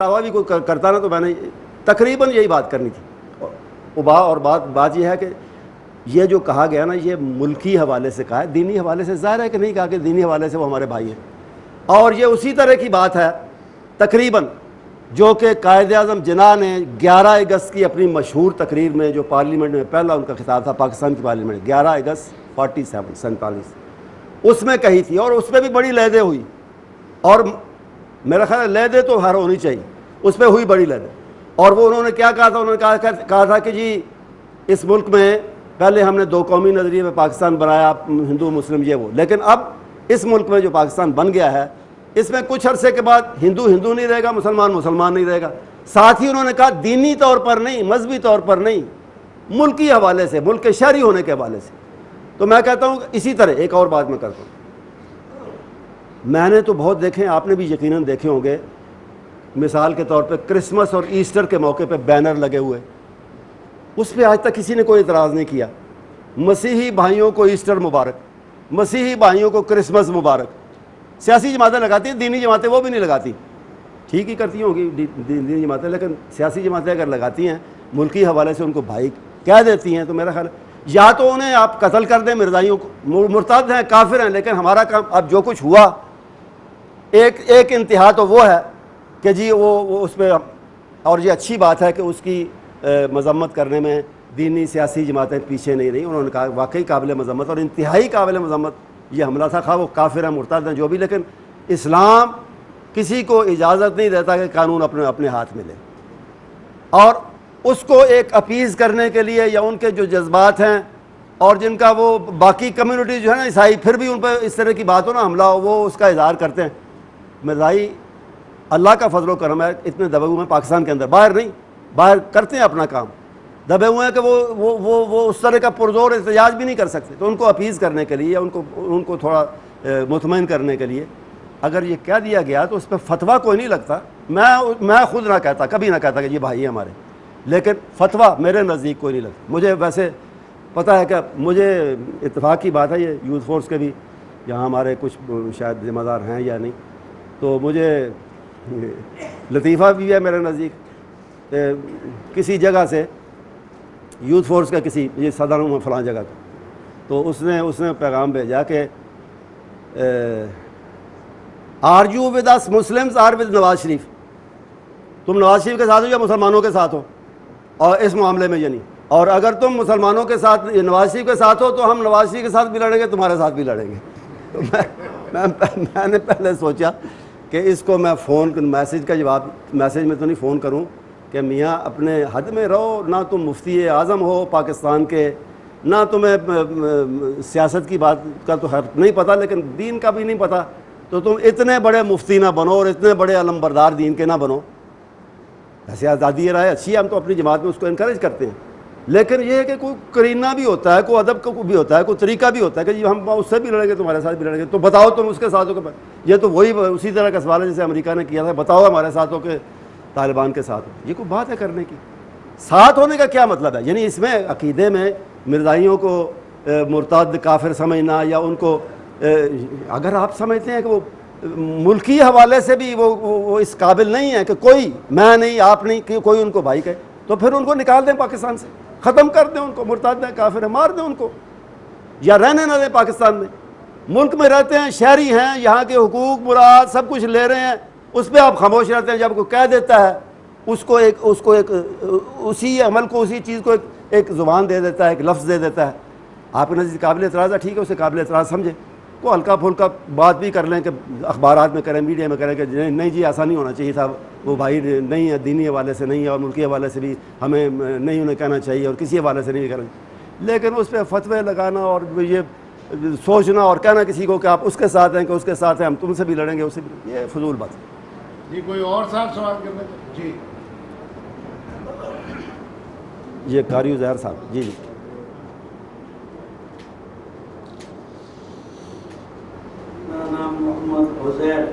علاوہ بھی کوئی کرتا نا تو میں نے تقریباً یہی بات کرنی تھی. اور بات یہ ہے کہ یہ جو کہا گیا نا یہ ملکی حوالے سے کہا ہے, دینی حوالے سے ظاہر ہے کہ نہیں کہا کہ دینی حوالے سے وہ ہمارے بھائی ہیں. اور یہ اسی طرح کی بات ہے تقریباً جو کہ قائد اعظم جناح نے 11 اگست کی اپنی مشہور تقریر میں, جو پارلیمنٹ میں پہلا ان کا خطاب تھا پاکستان کی پارلیمنٹ, 11 اگست 47 اس میں کہی تھی. اور اس میں بھی بڑی لہدیں ہوئی, اور میرا خیال ہے لہدیں تو ہر ہونی چاہیے, اس پہ ہوئی بڑی لہدیں. اور وہ انہوں نے کیا کہا تھا, انہوں نے کہا تھا کہ جی اس ملک میں پہلے ہم نے 2 قومی نظریے میں پاکستان بنایا, ہندو مسلم یہ وہ, لیکن اب اس ملک میں جو پاکستان بن گیا ہے اس میں کچھ عرصے کے بعد ہندو ہندو نہیں رہے گا, مسلمان مسلمان نہیں رہے گا. ساتھ ہی انہوں نے کہا دینی طور پر نہیں, مذہبی طور پر نہیں, ملکی حوالے سے, ملک کے شہری ہونے کے حوالے سے. تو میں کہتا ہوں اسی طرح ایک اور بات میں کرتا ہوں. میں نے تو بہت دیکھے, آپ نے بھی یقیناً دیکھے ہوں گے, مثال کے طور پہ کرسمس اور ایسٹر کے موقع پہ بینر لگے ہوئے, اس پہ آج تک کسی نے کوئی اعتراض نہیں کیا. مسیحی بھائیوں کو ایسٹر مبارک, مسیحی بھائیوں کو کرسمس مبارک. سیاسی جماعتیں لگاتی ہیں, دینی جماعتیں وہ بھی نہیں لگاتی, ٹھیک ہی کرتی ہوں گی دینی جماعتیں, لیکن سیاسی جماعتیں اگر لگاتی ہیں ملکی حوالے سے ان کو بھائی کہہ دیتی ہیں, تو میرا خیال یا تو انہیں آپ قتل کر دیں مرزائیوں کو, مرتد ہیں کافر ہیں, لیکن ہمارا کام اب جو کچھ ہوا ایک انتہا تو وہ ہے کہ جی وہ اس پہ, اور یہ اچھی بات ہے کہ اس کی مذمت کرنے میں دینی سیاسی جماعتیں پیچھے نہیں رہیں. انہوں نے کہا واقعی قابل مذمت اور انتہائی قابل مذمت یہ حملہ تھا, خواہ وہ کافر ہیں مرتد ہیں جو بھی, لیکن اسلام کسی کو اجازت نہیں دیتا کہ قانون اپنے ہاتھ میں لے. اور اس کو ایک اپیز کرنے کے لیے یا ان کے جو جذبات ہیں اور جن کا وہ باقی کمیونٹی جو ہے نا عیسائی, پھر بھی ان پہ اس طرح کی بات ہو نا حملہ ہو, وہ اس کا اظہار کرتے ہیں. مرزائی اللہ کا فضل و کرم ہے, اتنے دبے ہوئے ہیں پاکستان کے اندر, باہر نہیں, باہر کرتے ہیں اپنا کام, دبے ہوئے ہیں کہ وہ اس طرح کا پرزور احتجاج بھی نہیں کر سکتے. تو ان کو اپیز کرنے کے لیے, ان کو تھوڑا مطمئن کرنے کے لیے اگر یہ کہہ دیا گیا تو اس پہ فتویٰ کوئی نہیں لگتا. میں خود نہ کہتا, کبھی نہ کہتا کہ یہ بھائی ہمارے, لیکن فتویٰ میرے نزدیک کوئی نہیں لگتا. مجھے ویسے پتہ ہے کہ مجھے اتفاق کی بات ہے, یہ یوتھ فورس کے بھی یہاں ہمارے کچھ شاید ذمہ دار ہیں یا نہیں, تو مجھے لطیفہ بھی ہے میرے نزدیک. کسی جگہ سے یوتھ فورس کا کسی, یہ صدر ہوں فلاں جگہ کا, تو اس نے پیغام بھیجا کہ are you with us Muslims are with Nawaz Sharif, تم نواز شریف کے ساتھ ہو یا مسلمانوں کے ساتھ ہو, اور اس معاملے میں یہ نہیں, اور اگر تم مسلمانوں کے ساتھ نواز شریف کے ساتھ ہو تو ہم نواز شریف کے ساتھ بھی لڑیں گے, تمہارے ساتھ بھی لڑیں گے. تو میں نے پہلے سوچا کہ اس کو میں میسیج کا جواب, میسیج میں تو نہیں فون کروں کہ میاں اپنے حد میں رہو, نہ تم مفتی اعظم ہو پاکستان کے, نہ تمہیں سیاست کی بات کا تو حق نہیں پتہ, لیکن دین کا بھی نہیں پتہ, تو تم اتنے بڑے مفتی نہ بنو اور اتنے بڑے علم بردار دین کے نہ بنو. ایسے آزادی رائے اچھی ہے, ہم تو اپنی جماعت میں اس کو انکریج کرتے ہیں, لیکن یہ ہے کہ کوئی کرینہ بھی ہوتا ہے, کوئی ادب کا بھی ہوتا ہے, کوئی طریقہ بھی ہوتا ہے کہ جی ہم اس سے بھی لڑیں گے, تمہارے ساتھ بھی لڑیں گے, تو بتاؤ تم اس کے ساتھ ہو کہ, یہ تو وہی اسی طرح کا سوال ہے جیسے امریکہ نے کیا تھا, بتاؤ ہمارے ساتھ ہو کہ طالبان کے ساتھ ہو. یہ کوئی بات ہے کرنے کی؟ ساتھ ہونے کا کیا مطلب ہے؟ یعنی اس میں عقیدے میں مرزائیوں کو مرتد کافر سمجھنا, یا ان کو اگر آپ سمجھتے ہیں کہ وہ ملکی حوالے سے بھی وہ اس قابل نہیں ہے کہ کوئی, میں نہیں آپ نہیں, کہ کوئی ان کو بھائی کہے, تو پھر ان کو نکال دیں پاکستان سے, ختم کر دیں ان کو, مرتد ہیں کافر ہیں مار دیں ان کو, یا رہنے نہ دیں پاکستان میں. ملک میں رہتے ہیں, شہری ہیں, یہاں کے حقوق مراد سب کچھ لے رہے ہیں, اس پہ آپ خاموش رہتے ہیں. جب کوئی کہہ دیتا ہے اس کو ایک اسی عمل کو, اسی چیز کو ایک زبان دے دیتا ہے, ایک لفظ دے دیتا ہے, آپ کے نزدیک قابل اعتراض ہے, ٹھیک ہے, اسے قابل اعتراض سمجھیں, کو ہلکا پھلکا بات بھی کر لیں کہ اخبارات میں کریں, میڈیا میں کریں کہ نہیں جی ایسا نہیں ہونا چاہیے تھا, وہ بھائی نہیں ہے, دینی حوالے سے نہیں ہے اور ملکی حوالے سے بھی ہمیں نہیں انہیں کہنا چاہیے اور کسی حوالے سے نہیں کرنا. لیکن اس پہ فتوے لگانا اور یہ سوچنا اور کہنا کسی کو کہ آپ اس کے ساتھ ہیں کہ اس کے ساتھ ہیں, ہم تم سے بھی لڑیں گے, اس سے بھی, یہ فضول بات ہے. جی کوئی اور صاحب سوال کرنے کا؟ جی یہ قاری زہر صاحب. جی میرا نام محمد عزیر.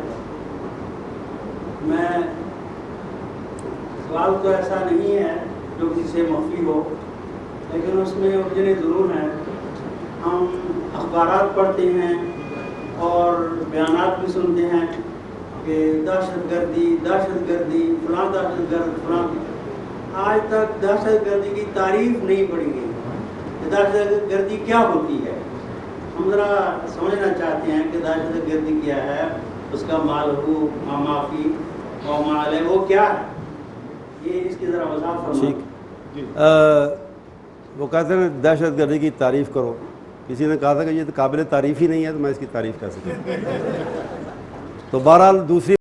میں سوال تو ایسا نہیں ہے جو کسی سے مخفی ہو, لیکن اس میں الجھنیں ضرور ہیں. ہم اخبارات پڑھتے ہیں اور بیانات بھی سنتے ہیں کہ دہشت گردی فلاں دہشت گرد فلاں، آج تک دہشت گردی کی تعریف نہیں پڑی گئی کہ دہشت گردی کیا ہوتی ہے. ہم ذرا سمجھنا چاہتے ہیں کہ دہشت گردی کیا ہے، اس کا مالحو معافی اور مال ہے وہ کیا ہے، یہ اس کی ذرا وضاحت فرمائیں. ٹھیک. وہ کہتے ہیں دہشت گردی کی تعریف کرو. کسی نے کہا تھا کہ یہ تو قابل تعریف ہی نہیں ہے، تو میں اس کی تعریف کیسے کروں. تو بہرحال دوسری